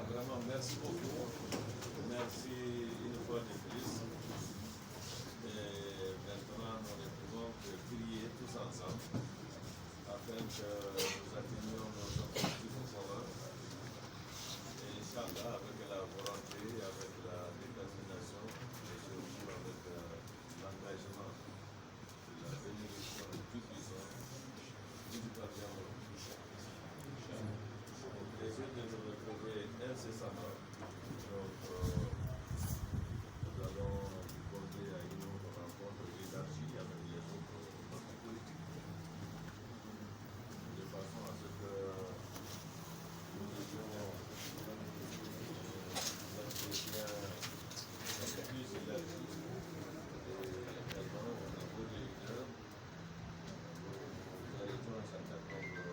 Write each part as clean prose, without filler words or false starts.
Vraiment, merci beaucoup. Merci une fois de plus. Et maintenant, nous ne pouvons que prier tous ensemble afin que nous atteignions nos objectifs communs. Et Inch'Allah, avec la volonté, avec la détermination, et surtout avec l'engagement, la bénédiction de tout puissant, nous parviendrons. Et ce de nous retrouver incessamment. Donc, nous allons compter à une autre rencontre d'élargie avec les autres partis politiques, de façon à ce que nous ayons l'entretien plus élargi et également au niveau des leaders, nous arrêtons un certain nombre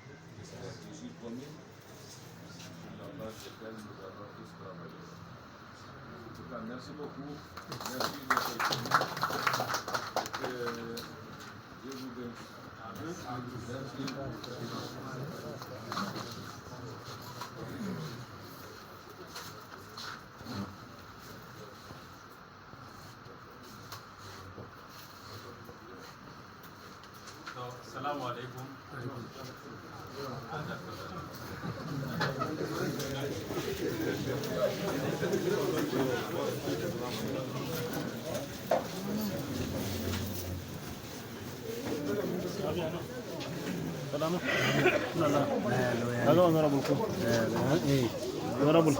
de stratégies communes sur la base desquelles nous allons tous travailler. En tout cas, merci beaucoup. Merci de votre écoute. Et que Dieu vous bénisse. Assalamu alaikum. Hello, honorable. Honorable.